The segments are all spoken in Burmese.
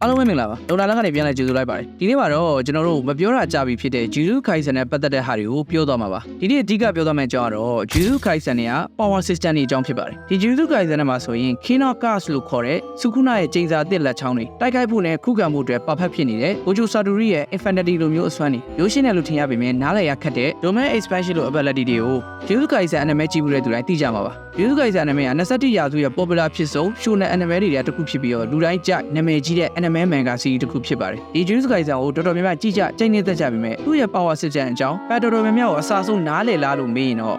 အားလုံးပဲမင်္ဂလာပါဒေါက်တာလန်းကနေပြန်လဲကြိုဆိုလိုက်ပါတယ်ဒီနေ့မှာတော့ကျွန်တော်တို့မပြောတာကြာပြီဖြစ်တဲ့ Jujutsu Kaisen နဲ့ပတ်သက်တဲ့ဟာတွေကိုပြောသွားမှာပါဒီနေ့အဓိကပြောသွားမယ့်အကြောင်းကတော့ Jujutsu Kaisen ရဲ့ Power System တွေအကြောင်းဖြစ်ပါတယ်ဒီ Jujutsu Kaisen နဲ့မှာဆိုရင် Kinokas လို့ခေါ်တဲ့ Sukuna ရဲ့ကျိန်စာအသစ်လက်ချောင်းတွေတိုက်ခိုက်ဖို့နဲ့ခုခံမှုတွေ perfect ဖြစ်နေတဲ့ Gojo Satoru ရဲ့ Infinity လိုမျိုးအစွမ်းတွေရိုးရှင်းတယ်လို့ထင်ရပေမဲ့နားလည်ရခက်တဲ့ Domain Expansion လို ability တွေကို Jujutsu Kaisen anime ကြည့်မှုတဲ့သူတိုင်းသိကြမှာပါJujutsu Kaisen anime က21ရာစုရဲ့ popular ဖြစ်ဆုံး shonen anime တွေတစ်ခုဖြစ်ပြီးတော့လူတိုင်းကြိုက်နာမည်ကြီးတဲ့ anime manga series တစ်ခုဖြစ်ပါတယ်ဒီ Jujutsu Kaisen ကိုတော်တော်များများကြည့်ကြကြိုက်နေတတ်ကြပေမဲ့သူ့ရဲ့ power system အကြောင်းတော်တော်များများကိုအစားဆုံးနားလည်လားလို့မေးရင်တော့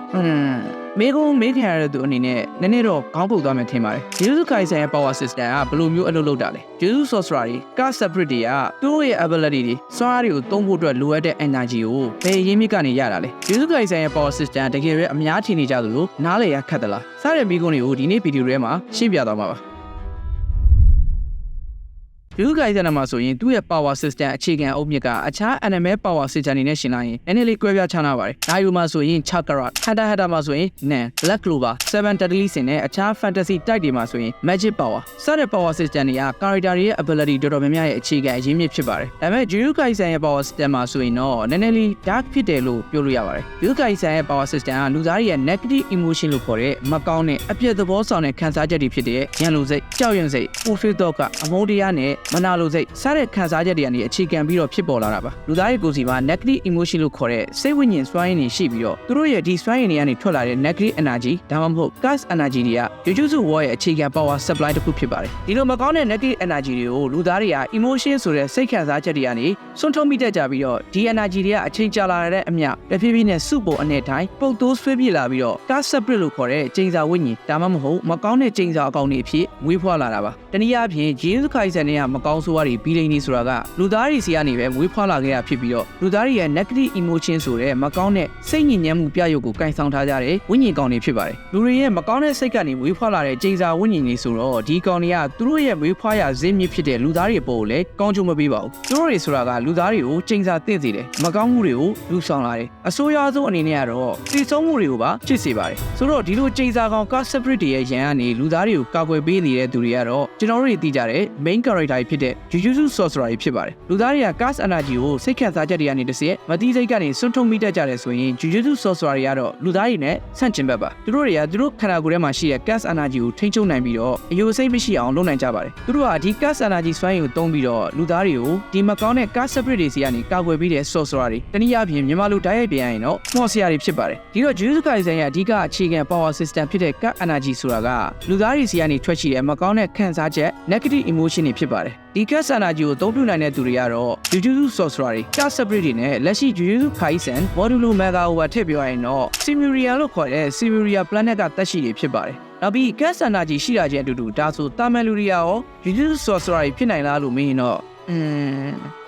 မေးခံရတဲ့သူအနေနဲ့နည်းနည်းတော့ခေါင်းပုတ်သွားမယ်ထင်ပါတယ် Jujutsu Kaisen ရဲ့ power system ကဘယ်လိုမျိုးအလုပ်လုပ်တာလဲ Jujutsu Sorcerer တွေ card separate တွေကသူတို့ရဲ့ ability တွေစွမ်းအားတွေကိုသုံးဖို့အတွက်လိုအပ်တဲ့ energy ကိုဘယ်ရင်းမြစ်ကနေရတာလဲ Jujutsu Kaisen ရဲ့ power system တကယ်ပဲအများထင်နေကြသလိုနားလည်ရခက်သလားစတဲ့မိကုန်းတွေကိုဒီနေ့ဗီဒီယိုထဲမှာရှင်းပြသွားမှာပါJujutsu Kaisen မှာဆိုရင်သူ့ရဲ့ power system အခြေခံအုတ်မြစ်ကအခြား anime power system တွေနဲ့ရှင်းလိုက်ရင်နည်းနည်းလေးကွဲပြားခြားနားပါတယ်။ Naruto မှာဆိုရင် Chakra, Hunter မှာဆိုရင် Nen, Black Clover, Seven Deadly Sins နဲ့အခြား fantasy type တွေမှာဆိုရင် Magic Power စတဲ့ power system တွေက character တွေရဲ့ ability တော်တော်များများရဲ့အခြေခံအရင်းမြစ်ဖြစ်ပါတယ်။ဒါပေမဲ့ Jujutsu Kaisen ရဲ့ power system မှာဆိုရင်တော့နည်းနည်းလေး dark ဖြစ်တယ်လို့ပြောလို့ရပါတယ်။ Jujutsu Kaisen ရဲ့ power system ကလူသားတွေရဲ့ negative emotion လို့ခေါ်တဲ့မကောင်းတဲ့အပြစ်သဘောဆောင်တဲ့ခံစားချက်တွေဖြစ်တဲ့ရန်လိုစိတ်၊ကြောက်ရွံ့စိတ်၊ပူဆွေးတော့ကအမုန်းတရားနဲ့မနာလိုစိတ်စတဲ့ခံစားချက်တွေကနေအခြေခံပြီးတော့ဖြစ်ပေါ်လာတာပါလူသားရဲ့ကိုယ်စီမှာ negative emotion လို့ခေါ်တဲ့စိတ်ဝိညာဉ်စွမ်းရည်တွေရှိပြီးတော့သူတို့ရဲ့ဒီစွမ်းရည်တွေကနေထွက်လာတဲ့ negative energy ဒါမှမဟုတ် gas energy တွေက Jujutsu War ရဲ့အခြေခံ power supply တစ်ခုဖြစ်ပါတယ်ဒီလိုမကောင်းတဲ့ negative energy တွေကိုလူသားတွေက emotion ဆိုတဲ့စိတ်ခံစားချက်တွေကနေစွန့်ထုတ်မိတတ်ကြပြီးတော့ဒီ energy တွေကအချိန်ကြာလာတဲ့အမျှတဖြည်းဖြည်းနဲ့စုပေါ်အနေတိုင်းပုတ်တိုးဆွေးပြေးလာပြီးတော့ gas separate လို့ခေါ်တဲ့ကျိန်စာဝိညာဉ်ဒါမှမဟုတ်မကောင်းတဲ့ကျိန်စာအကောင်တွေအဖြစ်မွေးဖွားလာတာပါတနည်းအားဖြင့် Jujutsu Kaisen တွေကမကောင်းဆိုးဝါးတွေပြီးလိမ့်နေဆိုတာကလူသားတွေစီကနေပဲမွေးဖွားလာခဲ့ရဖြစ်ပြီးတော့လူသားတွေရဲ့ negative emotion ဆိုတဲ့မကောင်းတဲ့စိတ်ညစ်ညမ်းမှုပြရုပ်ကိုကင်ဆောင်ထားကြတဲ့ဝိညာဉ်ကောင်တွေဖြစ်ပါတယ်လူတွေရဲ့မကောင်းတဲ့စိတ်ကနေမွေးဖွားလာတဲ့ကျိန်စာဝိညာဉ်တွေဆိုတော့ဒီကောင်တွေကသူတို့ရဲ့မွေးဖွားရဇင်းမြစ်ဖြစ်တဲ့လူသားတွေပေါ်ကိုလည်းကောင်းချိုးမပေးပါဘူးသူတို့တွေဆိုတာကလူသားတွေကိုကျိန်စာတင့်စေတယ်မကောင်းမှုတွေကိုလူဆောင်လာတယ်အဆိုးရွားဆုံးအနေနဲ့ကတော့သိဆုံးမှုတွေကိုပါဖြစ်စေပါတယ်ဆိုတော့ဒီလိုကျိန်စာကောင် card separate တွေရဲ့ရန်ကနေလူသားတွေကိုကာကွယ်ပေးနေတဲ့သူတွေကတော့ကျွန်တော်တို့တွေသိကြတဲ့ main character ဖြစ်တဲ့ Jujutsu Sorcerer တွေဖြစ်ပါတယ်လူသားတွေက gas energy ကိုစိတ်ခံစားချက်တွေကနေတစ်စက်မတိစိတ်ကနေစွန့်ထုတ်မိတတ်ကြတယ်ဆိုရင် Jujutsu Sorcerer တွေကတော့လူသားတွေနဲ့ဆန့်ကျင်ဘက်ပါသူတို့တွေကသူတို့ခန္ဓာကိုယ်ထဲမှာရှိတဲ့ gas energy ကိုထိန်းချုပ်နိုင်ပြီးတော့အယိုစိတ်မရှိအောင်လုပ်နိုင်ကြပါတယ်သူတို့ကဒီ gas energy စွမ်းရည်ကိုသုံးပြီးတော့လူသားတွေကိုဒီမကောင်းတဲ့ gas separate တွေစီကနေကာကွယ်ပေးတဲ့ Sorcerer တွေတနည်းအားဖြင့်မြန်မာလိုတိုက်ရိုက်ပြန်ရင်တော့မော်ဆရာတွေဖြစ်ပါတယ်ဒီတော့ Jujutsu Kaisen ရဲ့အဓိကအခြေခံ power system ဖြစ်တဲ့ gas energy ဆိုတာကလူသားတွေစီကနေထွက်ရှိတဲ့မကောင်းတဲ့ခံစားချက် negative emotion တွေဖြစ်ပါတယ်ဒီ gas energy ကိုသုံးပြနိုင်တဲ့သူတွေကတော့ Jujutsu Sorcerer တွေ gas separate တွေနဲ့လက်ရှိ Jujutsu Kaisen Modulo Mega Over ထည့်ပြောရရင်တော့ Simuria လို့ခေါ်တဲ့ Simuria planet ကတက်ရှိတွေဖြစ်ပါတယ်နောက်ပြီး gas energy ရှိတာချင်းအတူတူဒါဆိုတာမန်လူတွေရော Jujutsu Sorcerer တွေဖြစ်နိုင်လားလို့မေးရင်တော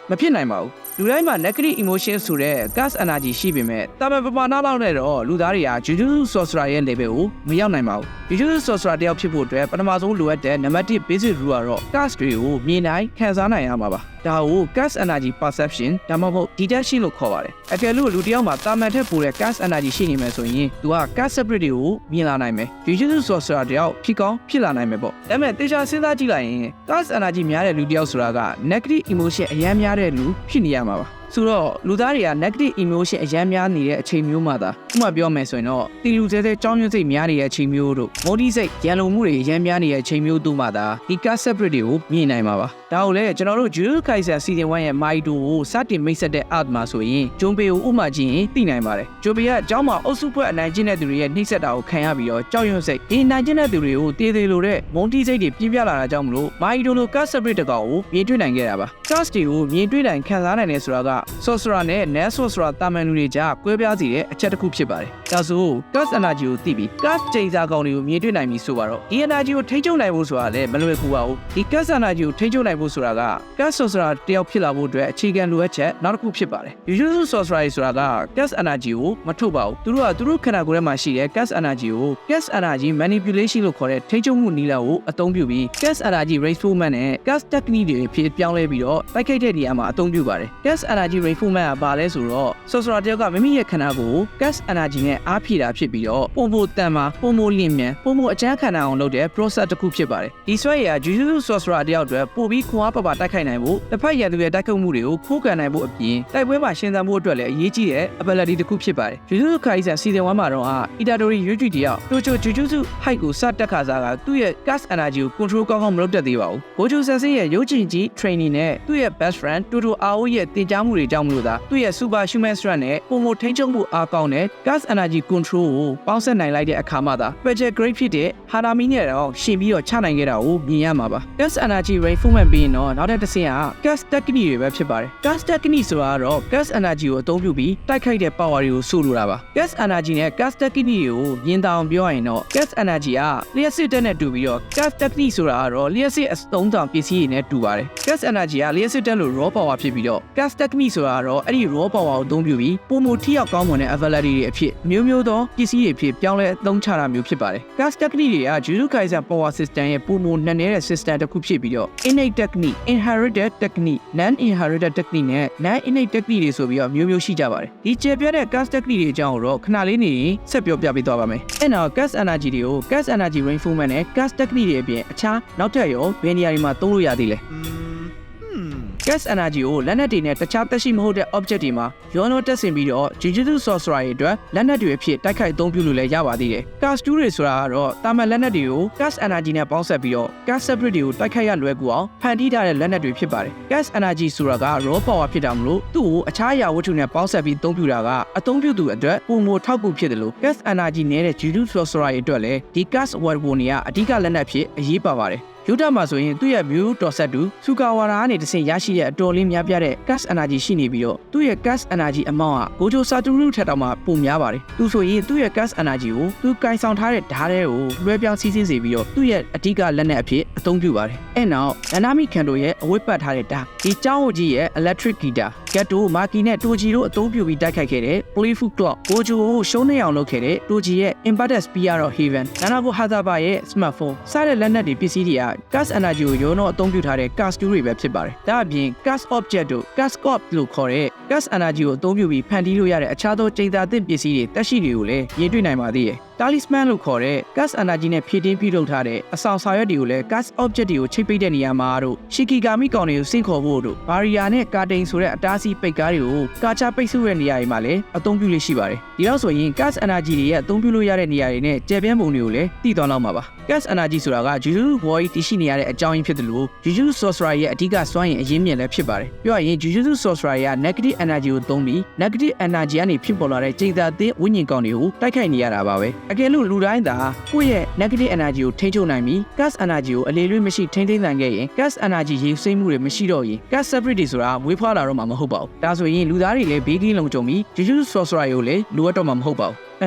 ့မဖြစ်နိုင်ပါဘူးလူတိုင်းမှာ negative emotion ဆိုတဲ့ gas energy ရှိပေမဲ့တာမန်ပမာဏလောက်နဲ့တော့လူသားတွေက Jujutsu Sorcerer ရဲ့ level ကိုမရောက်နိုင်ပါဘူး Jujutsu Sorcerer တယောက်ဖြစ်ဖို့အတွက်ပထမဆုံးလိုအပ်တဲ့ နံပါတ်1 basic rule ကတော့ gas တွေကိုမြင်နိုင်ခံစားနိုင်ရမှာပါဒါကို gas energy perception ဒါမှမဟုတ် detection လို့ခေါ်ပါတယ်အကယ်လို့လူတစ်ယောက်မှာတာမန်ထက်ပိုတဲ့ gas energy ရှိနေမယ်ဆိုရင်သူက gas separate တွေကိုမြင်လာနိုင်မယ် Jujutsu Sorcerer တယောက်ဖြစ်ကောင်းဖြစ်လာနိုင်မယ်ပေါ့ဒါပေမဲ့တေချာစဉ်းစားကြည့်လိုက်ရင် gas energy များတဲ့လူတစ်ယောက်ဆိုတာက negative emotion အများများတဲ့လူဖြစ်နေရမှာပါဆိုတော့လူသားတွေက negative emotion အများများနေတဲ့အချိန်မျိုးမှာသာဥပမာပြောမယ်ဆိုရင်တော့တီလူသေးသေးကြောင်းရွံ့စိတ်များနေတဲ့အချိန်မျိုးတို့မော်ဒီစိတ်ရန်လိုမှုတွေအများများနေတဲ့အချိန်မျိုးတို့မှသာဒီ gas separate တွေကိုမြင်နိုင်မှာပါဒါကိုလည်းကျွန်တော်တို့ Jujutsu Kaisen Season 1ရဲ့ Maito ကိုစတင်မိတ်ဆက်တဲ့ art မှာဆိုရင်ဂျွန်ပေကိုဥပမာကြည့်ရင်သိနိုင်ပါတယ်ဂျွန်ပေကအเจ้าမှာအုပ်စုဖွဲ့အနိုင်ကျင့်တဲ့သူတွေရဲ့နှိမ့်ဆက်တာကိုခံရပြီးတော့ကြောက်ရွံ့စိတ်ဒီနိုင်ကျင့်တဲ့သူတွေကိုတေးသေးလိုတဲ့မုန်းတီးစိတ်တွေပြင်းပြလာတာကြောင့်မလို့ Maito လို gas separate တကောင်ကိုမြင်တွေ့နိုင်ခဲ့တာပါ gas တွေကိုမြင်တွေ့နိုင်ခံစားနိုင်တယ်ဆိုတာက Sorcerer နဲ့ Net Sorcerer တာမန်လူတွေကြားကွဲပြားစေတဲ့အချက်တစ်ခုဖြစ်ပါတယ်ဒါဆို gas energy ကိုသိပြီး gas ကျိန်စာကောင်တွေကိုမြင်တွေ့နိုင်ပြီဆိုတော့ဒီ energy ကိုထိန်းချုပ်နိုင်ဖို့ဆိုတာလည်းမလွယ်ကူပါဘူးဒီ gas energy ကိုထိန်းချုပ်နိုင်ဖို့ဆိုတာကgas sorcerer တယောက်ဖြစ်လာဖို့အတွက်အခြေခံလိုအပ်ချက်နောက်တစ်ခုဖြစ်ပါတယ် Jujutsu Sorcerer ဆိုတာက gas energy ကိုမထုတ်ပါဘူးသူတို့ကသူတို့ခန္ဓာကိုယ်ထဲမှာရှိတဲ့ gas energy ကို gas energy manipulation လို့ခေါ်တဲ့ထိန်းချုပ်မှုနည်းလမ်းကိုအသုံးပြုပြီး gas energy reinforcement နဲ့ gas technique တွေဖြစ်ပြောင်းလဲပြီးတော့တိုက်ခိုက်တဲ့နေရာမှာအသုံးပြုပါတယ် gas energy energy reformat ကပါလဲဆိုတော့ sorcerer တယောက်ကမိမိရဲ့ခန္ဓာကိုယ် gas energy နဲ့အားဖြည့်တာဖြစ်ပြီးတော့ပုံပိုတန်မှာပုံပိုလင်းမြန်ပုံပိုအကျန်းခန္ဓာအောင်လုပ်တဲ့ process တစ်ခုဖြစ်ပါတယ်ဒီစွဲရည်က Jujutsu sorcerer တယောက်အတွက်ပို့ပြီးခွန်အားပါပါတိုက်ခိုက်နိုင်ဖို့တစ်ဖက်ရန်သူရဲ့တိုက်ခိုက်မှုတွေကိုခိုးကန်နိုင်ဖို့အပြင်တိုက်ပွဲမှာရှင်းသန်ဖို့အတွက်လည်းအရေးကြီးတဲ့ ability တစ်ခုဖြစ်ပါတယ် Jujutsu Kaisen season 1မှာတော့ Itadori Ryuji တယောက် Tojo Jujutsu height ကိုစတက်ခါစားကသူ့ရဲ့ gas energy ကို control ကောင်းကောင်းမလုပ်တတ်သေးပါဘူး Gojo Sensei ရဲ့ရုပ်ချင်ကြီး training နဲ့သူ့ရဲ့ best friend Todo Ao ရဲ့တင်ကြားမှုတွေကြောင့်မလို့သာသူ့ရဲ့ super human strength နဲ့ပုံမထိန်းချုပ်မှုအားကောင်းတဲ့ gas energy control ကိုပေါင်းစပ်နိုင်လိုက်တဲ့အခါမှသာ special grade ဖြစ်တဲ့ Hanami နဲ့တော့ရှင်ပြီးတော့ချနိုင်ခဲ့တာကိုမြင်ရမှာပါ gas energy reformat ပြီးရင်တော့နောက်တစ်ဆင့်က gas technique တွေပဲဖြစ်ပါတယ် gas technique ဆိုတာကတော့ gas energy ကိုအသုံးပြုပြီးတိုက်ခိုက်တဲ့ power တွေကိုဆိုလိုတာပါ gas energy နဲ့ gas technique ကိုမြင်တောင်ပြောရရင်တော့ gas energy ကလျှက်စစ်တက်နဲ့တူပြီးတော့ gas technique ဆိုတာကတော့လျှက်စစ်အသုံးဆောင်ပစ္စည်းတွေနဲ့တူပါတယ် gas energy ကလျှက်စစ်တက်လို့ raw power ဖြစ်ပြီးတော့ gas technique ဆိုတာကတော့အဲ့ဒီ raw power ကိုအသုံးပြုပြီးပုံမထိရောက်ကောင်းမွန်တဲ့ ability တွေအဖြစ်မျိုးမျိုးသောပစ္စည်းတွေဖြစ်ပြောင်းလဲအသုံးချတာမျိုးဖြစ်ပါတယ် gas technique တွေက Jujutsu Kaisen power system ရဲ့ပုံမနှံနေတဲ့ system တစ်ခုဖြစ်ပြီးတော့ innate technique inherited technique non inherited technique နဲ့ non innate technique တွေဆိုပြီးတော့မျိုးမျိုးရှိကြပါတယ်ဒီကျေပြတဲ့ gas technique တွေအကြောင်းကိုတော့ခဏလေးနေဆက်ပြောပြပေးသွားပါမယ်အဲ့တော့ gas energy တွေကို gas energy reformat နဲ့ gas technique တွေအပြင်အခြားနောက်ထပ်ရောဘယ်နေရာတွေမှာသုံးလို့ရသေးလဲgas energy ကိုလက်နက်တွေနဲ့တခြားသက်ရှိမဟုတ်တဲ့ object တွေမှာရောနှောတက်ဆင်ပြီးတော့ Jujutsu sorcerer တွေအတွက်လက်နက်တွေအဖြစ်တိုက်ခိုက်အသုံးပြုလို့လည်းရပါသေးတယ်။ gas 2တွေဆိုတာကတော့တာမန်လက်နက်တွေကို gas energy နဲ့ပေါင်းစပ်ပြီးတော့ gas separate တွေကိုတိုက်ခိုက်ရလွယ်ကူအောင်ဖန်တီးထားတဲ့လက်နက်တွေဖြစ်ပါတယ်။ gas energy ဆိုတာက raw power ဖြစ်တာမလို့သူ့ကိုအခြားအရာဝတ္ထုနဲ့ပေါင်းစပ်ပြီးအသုံးပြုတာကအသုံးပြုသူအတွက်ပုံမထောက်ကူဖြစ်တယ်လို့ gas energy နဲ့တဲ့ Jujutsu sorcerer တွေအတွက်လည်းဒီ gas weapon တွေကအဓိကလက်နက်ဖြစ်အရေးပါပါတယ်။ယူတာမှာဆိုရင်သူ့ရဲ့ view တော်ဆက်တူစူကာဝါရာကနေတဆင့်ရရှိတဲ့အတော်လေးများပြတဲ့ gas energy ရှိနေပြီးတော့သူ့ရဲ့ gas energy amount က Gojo Satoru ထက်တောင်မှပိုများပါတယ်။သူဆိုရင်သူ့ရဲ့ gas energy ကိုသူကင်ဆောင်ထားတဲ့ဓာတ်တွေကိုလွှဲပြောင်းစီးဆင်းစေပြီးတော့သူ့ရဲ့အဓိကလက်နက်အဖြစ်အသုံးပြုပါတယ်။အဲ့နောက် Nanami Kando ရဲ့အဝတ်ပတ်ထားတဲ့ဓာတ်ဒီကျောင်းကြီးရဲ့ electric guitar Gato Maki နဲ့ Toji တို့အသုံးပြုပြီးတိုက်ခိုက်ခဲ့တဲ့ Playful Clock Gojo ကိုရှုံးနေအောင်လုပ်ခဲ့တဲ့ Toji ရဲ့ Impacted Spear of Heaven Nanabo Hazaba ရဲ့ smartphone စတဲ့လက်နက်တွေပစ္စည်းတွေက gas energy ကိုရောနှောအသုံးပြုထားတဲ့ gas 2တွေပဲဖြစ်ပါတယ်။ဒါအပြင် gas object တို့ gas scope လို့ခေါ်တဲ့ gas energy ကိုအသုံးပြုပြီးဖန်တီးလို့ရတဲ့အခြားသောချိန်သာသင့်ပစ္စည်းတွေတက်ရှိတွေကိုလည်းမြင်တွေ့နိုင်ပါသေးတယ်။ talisman လို့ခေါ်တဲ့ gas energy နဲ့ဖြည့်တင်းပြုလုပ်ထားတဲ့အဆောင်စာရွက်တွေကိုလည်း gas object တွေကိုချိတ်ပိတ်တဲ့နေရာမှာတို့ shikigami ကောင်တွေကိုစင့်ခေါ်ဖို့တို့ barrier နဲ့ curtain ဆိုတဲ့အတားအဆီးပိတ်ကားတွေကိုကာချပိတ်ဆို့တဲ့နေရာတွေမှာလည်းအသုံးပြုလို့ရှိပါတယ်။ဒီတော့ဆိုရင် gas energy တွေရဲ့အသုံးပြုလို့ရတဲ့နေရာတွေနဲ့ကျေပြန့်ပုံတွေကိုလည်းသိသွားလောက်မှာပါ။ gas energy ဆိုတာက Jujutsu World တည်ရှိနေရတဲ့အကြောင်းရင်းဖြစ်တယ်လို့ Jujutsu sorcerer ရဲ့အဓိကစွမ်းရည်အရင်းမြစ်လည်းဖြစ်ပါတယ်။ပြောရရင် Jujutsu sorcerer ရဲ့ negative energy ကိုသုံးပြီး negative energy ကနေဖြစ်ပေါ်လာတဲ့ချိန်သာသင့်ဝိညာဉ်ကောင်တွေကိုတိုက်ခိုက်နေရတာပါပဲ။အကယ်လို့လူတိုင်းသာကိုယ့်ရဲ့ negative energy ကိုထိန်းချုပ်နိုင်ပြီး gas energy ကိုအလေလွင့်မရှိထိန်းသိမ်းနိုင်ခဲ့ရင် gas energy ရေစိမ့်မှုတွေမရှိတော့ရင် gas separate တွေဆိုတာဝေးဖွားလာတော့မှာမဟုတ်ပါဘူး။ဒါဆိုရင်လူသားတွေလည်းဘေးကင်းလုံခြုံပြီး Jujutsu sorcerer ကိုလည်းလိုအပ်တော့မှာမဟုတ်ပါဘူး။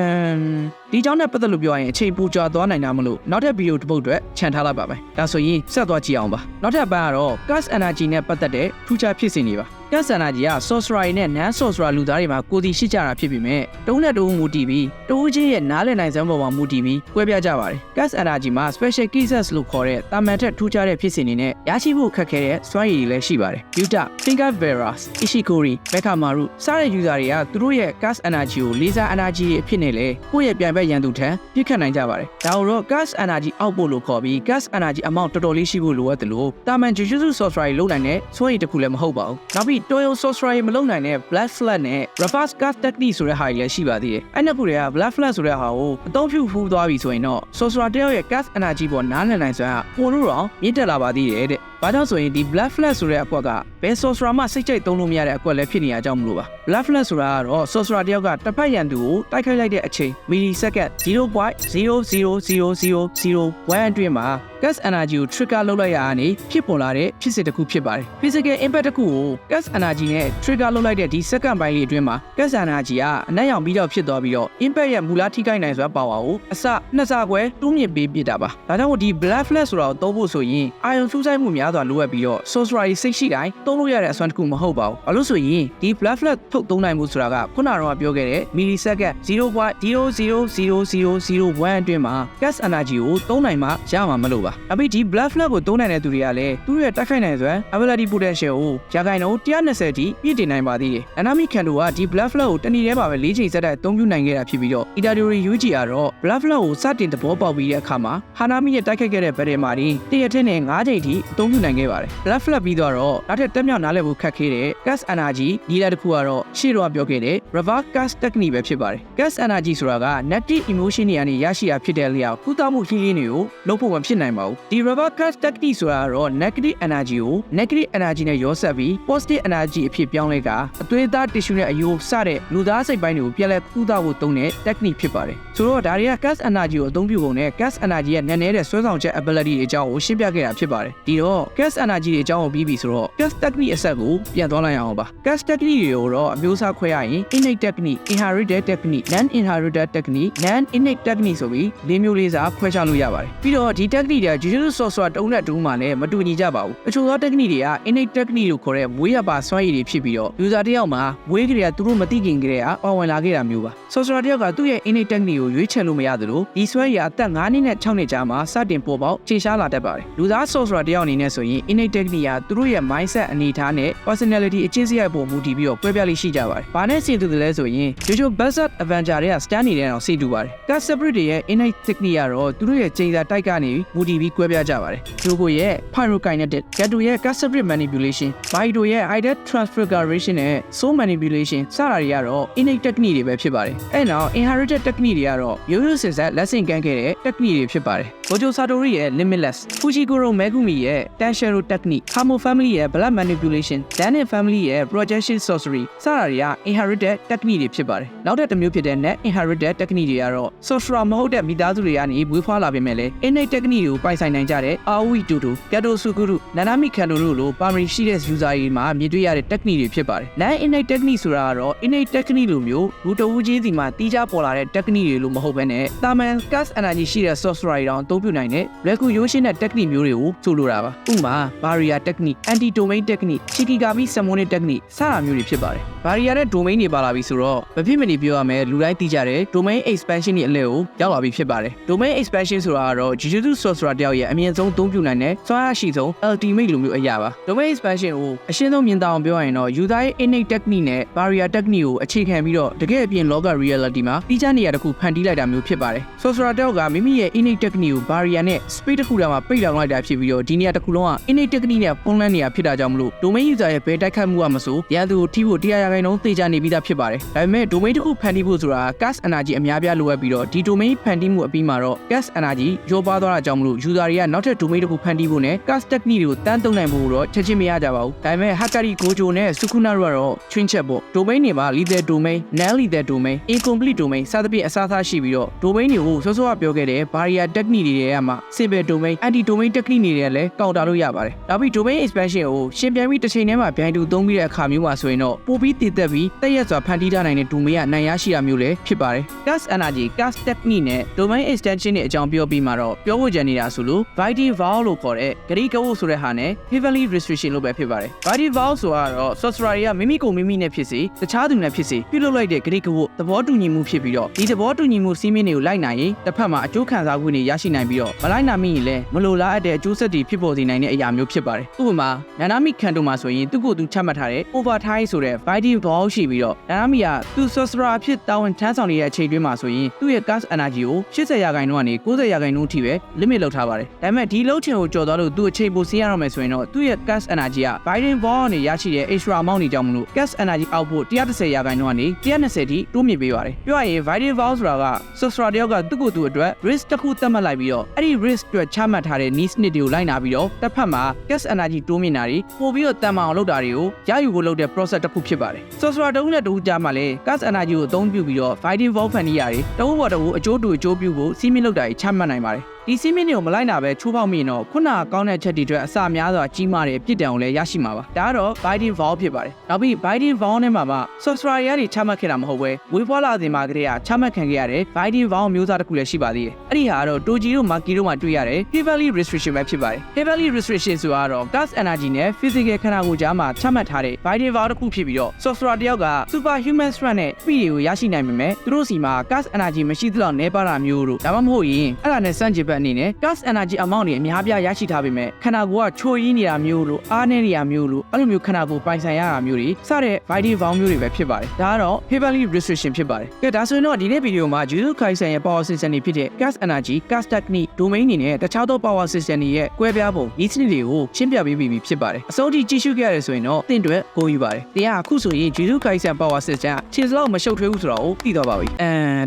ဒီကြောင့်နဲ့ပတ်သက်လို့ပြောရရင်အချိန်ပူကြာသွားနိုင်တာမလို့နောက်ထပ်ဗီဒီယိုတစ်ပုဒ်အတွက်ခြံထားလိုက်ပါမယ်။ဒါဆိုရင်ဆက်သွားကြည့်အောင်ပါ။နောက်ထပ်ပိုင်းကတော့ gas energy နဲ့ပတ်သက်တဲ့ထူးခြားဖြစ်စဉ်တွေပါ။ gas energy က sorcerer နဲ့ non sorcerer လူသားတွေမှာကိုယ်တည်ရှိကြတာဖြစ်ပြီးမဲ့တုံးနဲ့တုံးမူတည်ပြီးတိုးချင်းရဲ့နားလည်နိုင်စမ်းပေါ်မှာမူတည်ပြီးကွဲပြားကြပါတယ်။ gas energy မှာ special cases လို့ခေါ်တဲ့တာမန်ထက်ထူးခြားတဲ့ဖြစ်စဉ်တွေနဲ့ရရှိဖို့ခက်ခဲတဲ့စွမ်းရည်တွေလည်းရှိပါတယ်။ Yuta, Finger Bearers, Ishikori, Bekamaru စတဲ့ user တွေကသူတို့ရဲ့ gas energy ကို laser energy အဖြစ်နဲ့လည်းကိုယ့်ရဲ့ပြိုင်ဘက်ရန်သူထံပြစ်ခတ်နိုင်ကြပါတယ်။ဒါကိုတော့ gas energy output လို့ခေါ်ပြီး gas energy amount တော်တော်လေးရှိဖို့လိုအပ်တယ်လို့တာမန် Jujutsu sorcerer တွေလုပ်နိုင်တဲ့စွမ်းရည်တစ်ခုလည်းမဟုတ်ပါဘူး။နောက်ပြီး Toyo sorcerer တွေမလုပ်နိုင်တဲ့ Black Flag နဲ့ Reverse gas technique ဆိုတဲ့ဟာတွေလည်းရှိပါသေးတယ်။အဲ့နှစ်ခုတွေက Black Flag ဆိုတဲ့ဟာကိုအသုံးပြုဖူးသွားပြီဆိုရင်တော့ sorcerer တယောက်ရဲ့ gas energy ပေါ်နားလည်နိုင်စွမ်းကပိုလို့တော့မြင့်တက်လာပါသေးတယ်တဲ့။ဘာကြောင့်ဆိုရင်ဒီ Black Flag ဆိုတဲ့အကွက်ကဘယ် sorcerer မှစိတ်ကြိုက်သုံးလို့မရတဲ့အကွက်လည်းဖြစ်နေရကြောင်းမလို့ပါ။ Black Flag ဆိုတာကတော့ sorcerer တယောက်ကတစ်ဖက်ရန်သူကိုတိုက်ခိုက်လိုက်တဲ့အချိန် millisecond 0.00001 အတွင်းမှာ gas energy ကို trigger လုပ်လိုက်ရတာနေဖြစ်ပေါ်လာတဲ့ဖြစ်စဉ်တစ်ခုဖြစ်ပါတယ်။ physical impact တစ်ခုကို gas energy နဲ့ trigger လုပ်လိုက်တဲ့ဒီ second ပိုင်းလေးအတွင်းမှာ gas energy ကအနက်ရောင်ပြီးတော့ဖြစ်သွားပြီးတော့ impact ရဲ့မူလထိခိုက်နိုင်စွမ်းပါဝါကိုအစနှစ်ဆခွဲတိုးမြင့်ပေးပြတာပါ။ဒါကြောင့်ဒီ Black Flag ဆိုတာကိုသုံးဖို့ဆိုရင်အာယုံစူးစိုက်မှုများ စွာလိုအပ်ပြီးတော့ sorcerer စိတ်ရှိတိုင်းသုံးလို့ရတဲ့အစွမ်းတစ်ခုမဟုတ်ပါဘူး။ဘာလို့ဆိုရင်ဒီ blood flood ထုတ်သုံးနိုင်မှုဆိုတာကခုနကတော့ပြောခဲ့တဲ့ millisecond 0.00001 အတွင်းမှာ gas energy ကိုသုံးနိုင်မှရမှာမလို့ပါ။အပြီးဒီ blood flood ကိုသုံးနိုင်တဲ့သူတွေကလည်းသူ့ရဲ့တိုက်ခိုက်နိုင်စွမ်း ability potential ကိုရာခိုင်နှုန်း120ထိပြည့်တင်နိုင်ပါသေးတယ်။ Dynamic Candle ကဒီ blood flow ကိုတနည်းတည်းပါပဲ၄ချိန်ဆက်တိုက်အသုံးပြုနိုင်ခဲ့တာဖြစ်ပြီးတော့ Itadori Yuji ကတော့ blood flow ကိုစတင်သဘောပေါက်ပြီးတဲ့အခါမှာ Hanami နဲ့တိုက်ခိုက်ခဲ့တဲ့ဗက်မှာတရက်ထက်နဲ့9ချိန်ထိအသုံးပြုနိုင်ခဲ့ပါတယ်။ blood flow ပြီးတော့နောက်ထပ်တက်မြောက်နားလည်ဖို့ခက်ခဲတဲ့ gas energy ဒီလာတစ်ခုကတော့ရှေ့တော့ပြောခဲ့တဲ့ reverse gas technique ပဲဖြစ်ပါတယ်။ gas energy ဆိုတာက negative emotion တွေကနေရရှိတာဖြစ်တဲ့လျောက်ကုသမှုရှိလေးတွေကိုလုပ်ဖို့မဖြစ်နိုင်ပါဘူး။ဒီ reverse gas technique ဆိုတာကတော့ negative energy ကို negative energy နဲ့ရောဆက်ပြီး positive energy အဖြစ်ပြောင်းလဲကအသွေးသား tissue နဲ့အယိုးစတဲ့လူသားစိတ်ပိုင်းတွေကိုပြန်လည်ကုသဖို့သုံးတဲ့ technique ဖြစ်ပါတယ်။ဆိုတော့ဒါတွေက gas energy ကိုအသုံးပြုပုံနဲ့ gas energy ရဲ့နည်းနည်းတဲ့ဆွဲဆောင်ချက် ability တွေအကြောင်းကိုရှင်းပြခဲ့တာဖြစ်ပါတယ်။ဒီတော့ gas energy တွေအကြောင်းကိုပြီးပြီဆိုတော့ gas technique အဆက်ကိုပြန်သွားလိုက်အောင်ပါ။ gas technique တွေကိုတော့အမျိုးအစားခွဲရရင် innate technique, inherited technique, non-inherited technique, non-innate technique ဆိုပြီး၄မျိုးလေးစားခွဲခြားလို့ရပါတယ်။ပြီးတော့ဒီ technique တွေက Jujutsu sorcerer တုံးနဲ့တူးမှလည်းမတူညီကြပါဘူး။အချို့သော technique တွေက innate technique လို့ခေါ်တဲ့မွေးရပါစွမ်းရည်တွေဖြစ်ပြီးတော့ user တယောက်မှာမွေးကလေးကသူတို့မသိခင်ကလေးကပါဝင်လာခဲ့တာမျိုးပါ။ sorcerer တယောက်ကသူ့ရဲ့ innate technique ကိုရွေးချယ်လို့မရသလိုဒီစွမ်းရည်အသက်9နှစ်နဲ့6နှစ်ကြာမှစတင်ပေါ်ပေါက်ခြေရှားလာတတ်ပါတယ်။လူသား sorcerer တယောက်အနေနဲ့ဆိုရင် innate technique ကသူတို့ရဲ့ mindset အနေအထားနဲ့ personality အချင်းစရိုက်ပုံမူတည်ပြီးတော့ကွဲပြားလေးရှိကြပါတယ်။ဘာနဲ့ဆင်တူတယ်လဲဆိုရင် Jojo Berserk Avenger တွေက stand နေတဲ့အောင်ဆင်တူပါတယ်။ Gas Spirit တွေရဲ့ innate technique ကတော့သူတို့ရဲ့ချိန်စာတိုက်ကနေမူတည်ပြီးကွဲပြားကြပါတယ်။ Jogo ရဲ့ pyrokinetic, Gato ရဲ့ Gas Spirit manipulation, Baido ရဲ့ Idea transfiguration နဲ့ soul manipulation စတာတွေကတော့ innate technique တွေပဲဖြစ်ပါတယ်။အဲ့နောက် inherited technique တွေကတော့ရိုးရိုးစင်ဆက်လက်ဆင့်ကမ်းခဲ့တဲ့ technique တွေဖြစ်ပါတယ်။ Gojo Satori ရဲ့ limitless, Fujiguro Megumi ရဲ့ Tenshiro technique, Kamo family ရဲ့ blood manipulation, Danin family ရဲ့ projection sorcery စတာတွေက inherited technique တွေဖြစ်ပါတယ်။နောက်ထပ်တစ်မျိုးဖြစ်တဲ့ net inherited technique တွေကတော့ sorcerer မဟုတ်တဲ့မိသားစုတွေကနေမွေးဖွားလာပေမဲ့လည်း innate technique ကိုပိုင်ဆိုင်နိုင်ကြတဲ့ Aoi Tutu, Gato Suguru, Nanami Kando တို့လို primary ရှိတဲ့ user တွေမှာမြင်တွေ့ရတဲ့ technique တွေဖြစ်ပါတယ်။ non innate technique ဆိုတာကတော့ innate technique လိုမျိုးလူတဦးချင်းစီမှာတီးခြားပေါ်လာတဲ့ technique တွေလို့မဟုတ်ဘဲနဲ့တာမန် gas energy ရှိတဲ့ sorcerer တွေတောင်အသုံးပြုနိုင်တဲ့လွယ်ကူရိုးရှင်းတဲ့ technique မျိုးတွေကိုဆိုလိုတာပါ။ဥပမာ barrier technique, anti domain technique, shikigami summoning technique စတာမျိုးတွေဖြစ်ပါတယ်။ barrier နဲ့ domain တွေပါလာပြီဆိုတော့မဖြစ်မနေပြောရမယ်လူတိုင်းသိကြတဲ့ domain expansion ရဲ့အလဲကိုရောက်လာပြီဖြစ်ပါတယ်။ domain expansion ဆိုတာကတော့ Jujutsu sorcerer တယောက်ရဲ့အမြင့်ဆုံးအသုံးပြုနိုင်တဲ့စွမ်းအားရှိဆုံး ultimate လိုမျိုးအရာပါ။ domain expansion ကိုအရှင်းဆုံးမြင်သာအောင်ပြောရရင်တော့ user ရဲ့ innate technique နဲ့ barrier technique ကိုအခြေခံပြီးတော့တကယ်အပြင်လောက reality မှာတိကျနေရတဲ့ခုဖန်တီးလိုက်တာမျိုးဖြစ်ပါတယ်။ sorcerer တယောက်ကမိမိရဲ့ innate technique ကို barrier နဲ့ space တစ်ခုတည်းမှာပိတ်လောင်လိုက်တာဖြစ်ပြီးတော့ဒီနေရာတစ်ခုလုံးက innate technique နဲ့ပုံလန်းနေရဖြစ်တာကြောင့်မလို့ domain user ရဲ့ဘယ်တိုက်ခိုက်မှုကမဆိုရန်သူကိုထိဖို့တရားရခိုင်နှုန်းသိကြနေပြီးသားဖြစ်ပါတယ်။ဒါပေမဲ့ domain တစ်ခုဖန်တီးဖို့ဆိုတာ gas energy အများပြားလိုအပ်ပြီးတော့ဒီ domain ဖန်တီးမှုအပြီးမှာတော့ gas energy ရောပါသွားတာကြောင့်မလို့ user တွေကနောက်ထပ် domain တစ်ခုဖန်တီးဖို့နဲ့ gas technique တွေကိုတန်းသုံးနိုင်ဖို့တော့ချက်ချင်းမရကြပါဘူး။ဒါပေမဲ့ Hakari Gojo နဲ့ Sukuna တို့ကတော့ချွင်းချက်ပေါ့ domain တွေမှာ lethal domain, non lethal domain, incomplete domain စသဖြင့်အစားအစာရှိပြီးတော့ domain တွေကိုစောစောကပြောခဲ့တဲ့ barrier technique တွေရဲ့မှာ simple domain, anti domain technique တွေလည်းကောက်တာလို့ရပါတယ်။နောက်ပြီး domain expansion ကိုရှင်းပြပြီးတစ်ချိန်တည်းမှာပြိုင်တူသုံးပြီးတဲ့အခါမျိုးမှာဆိုရင်တော့ပိုပြီးတည်သက်ပြီးတည့်ရက်စွာဖန်တီးထားနိုင်တဲ့ domain ကနိုင်ရရှိတာမျိုးလည်းဖြစ်ပါတယ်။ gas energy, gas technique နဲ့ domain extension တွေအကြောင်းပြောပြီးမှတော့ပြောဖို့ကြံနေတာဆိုလို့ Vital Vow လို့ခေါ်တဲ့ဂရိကဝတ်ဆိုတဲ့ဟာနဲ့ heavenly restriction လို့ပဲဖြစ်ပါတယ်။ Vital Vow ဆိုတာတော့ sorcerer တွေကမိမိကိုမိမိနဲ့ဖြစ်စေတခြားသူနဲ့ဖြစ်စေပြုလုပ်လိုက်တဲ့ဂရိကဝတ်သဘောတူညီမှုဖြစ်ပြီးတော့ဒီသဘောတူညီမှုစည်းမျဉ်းတွေကိုလိုက်နိုင်ရင်တစ်ဖက်မှာအကျိုးခံစားခွင့်တွေရရှိနိုင်ပြီးတော့မလိုက်နိုင်မိရင်လည်းမလိုလားအပ်တဲ့အကျိုးဆက်တွေဖြစ်ပေါ်စေနိုင်တဲ့အရာမျိုးဖြစ်ပါတယ်။ဥပမာ Nanami Kando မှာဆိုရင်သူ့ကိုယ်သူချမှတ်ထားတဲ့ overtime ဆိုတဲ့ Vital Vow ရှိပြီးတော့ Nanami ကသူ sorcerer အဖြစ်တာဝန်ထမ်းဆောင်နေတဲ့အချိန်တွင်းမှာဆိုရင်သူ့ရဲ့ gas energy ကို80%ကနေ90%အထိပဲ limit လုပ်ထားပါတယ်။ဒါပေမဲ့ဒီလုံးချင်ကိုကျော်သွားလို့သူအချိန်ပိုစီးရတော့မယ်ဆိုရင်တော့သူ့ရဲ့ gas energy က Vital Vow ကနေရရှိတဲ့ extra amount တွေကြောင့်မလို့ gas energy output 130%ကနေ120ထိတိုးမြင့်ပေးပါတယ်။ပြောရရင် Vital Vow ဆိုတာက sorcerer တယောက်ကသူ့ကိုယ်သူအတွက် risk တစ်ခုသတ်မှတ်လိုက်ပြီးတော့အဲ့ဒီ risk အတွက်ချမှတ်ထားတဲ့ needs တွေကိုလိုက်နာပြီးတော့တစ်ဖက်မှာ gas energy တိုးမြင့်တာတွေပို့ပြီးတော့တန်မာအောင်လုပ်တာတွေကိုရယူဖို့လုပ်တဲ့ process တစ်ခုဖြစ်ပါတယ်။ sorcerer တဦးနဲ့တဦးကြားမှာလည်း gas energy ကိုအသုံးပြုပြီးတော့ Vital Vow ဖန်တီးရတယ်။တဦးပေါ်တဦးအကျိုးတူအကျိုးပြုဖို့စီးမြင့်လုပ်တာတွေချမှတ်နိုင်ပါတယ်။ ဒီစည်းမျဉ်းတွေကိုမလိုက်နာပဲချိုးဖောက်မိရင်တော့ခုနကောင်းတဲ့ချက်တွေအတွက်အစများစွာကြီးမားတဲ့ပြစ်ဒဏ်ကိုလည်းရရှိမှာပါဒါကတော့ Biden Vow ဖြစ်ပါတယ်နောက်ပြီး Biden Vow နဲ့မှာ Sorcerer တွေကနေချမှတ်ခဲ့တာမဟုတ်ပဲဝေးဖွားလာစဉ်မှာကတည်းကချမှတ်ခံခဲ့ရတဲ့ Biden Vow မျိုးစားတစ်ခုလည်းရှိပါသေးတယ်အဲ့ဒီဟာကတော့ Doji တို့ Maki တို့မှာတွေ့ရတဲ့ Heavily Restriction ပဲဖြစ်ပါတယ် Heavily Restriction ဆိုတာကတော့ Gas Energy နဲ့ Physical ခန္ဓာကိုယ်ကြားမှာချမှတ်ထားတဲ့ Biden Vow တစ်ခုဖြစ်ပြီးတော့ Sorcerer တယောက်က Superhuman Strength နဲ့ Speed တွေကိုရရှိနိုင်ပေမဲ့သူတို့စီမှာ Gas Energy မရှိသလောက်နှဲပါတာမျိုးတို့ဒါမှမဟုတ်ရင်အဲ့ဒါနဲ့စန့်ကျင်ဘက်အနေနဲ့ Gas Energy amount တွေအများပြားရရှိထားပေမဲ့ခန္ဓာကိုယ်ကချိုရင်းနေတာမျိုးတို့အားနည်းနေတာမျိုးတို့အဲ့လိုမျိုးခန္ဓာကိုယ်ပိုင်ဆိုင်ရတာမျိုးတွေစတဲ့ Biden Vow မျိုးတွေပဲဖြစ်ပါတယ်ဒါကတော့ Heavily Restriction ဖြစ်ပါတယ်ကဲဒါဆိုရင်တော့ဒီနေ့ဗီဒီယိုမှာ Jujutsu Kaisen ရဲ့ Power System တွေဖြစ်တဲ့ Gas Energy, Gas Technique, Domain တွေနဲ့တခြားသော Power System တွေရဲ့ကွဲပြားပုံဤစနစ်တွေကိုရှင်းပြပေးပြီးဖြစ်ပါတယ်အစိုးရကြည့်ရှုခဲ့ရဆိုရင်တော့သင်တွေကိုယူပါတယ်တရားအခုဆိုရင် Jujutsu Kaisen Power System ခြေစလောက်မရှုပ်ထွေးဘူးဆိုတော့သိတော့ပါပြီ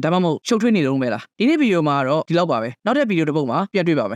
ဒါမှမဟုတ်ရှုပ်ထွေးနေလုံးပဲလားဒီနေ့ဗီဒီယိုမှာတော့ဒီလောက်ပါပဲနောက်တဲ့ဗီဒီယိုတစ်ပုဒ်မှာပြန်တွေ့ပါမယ်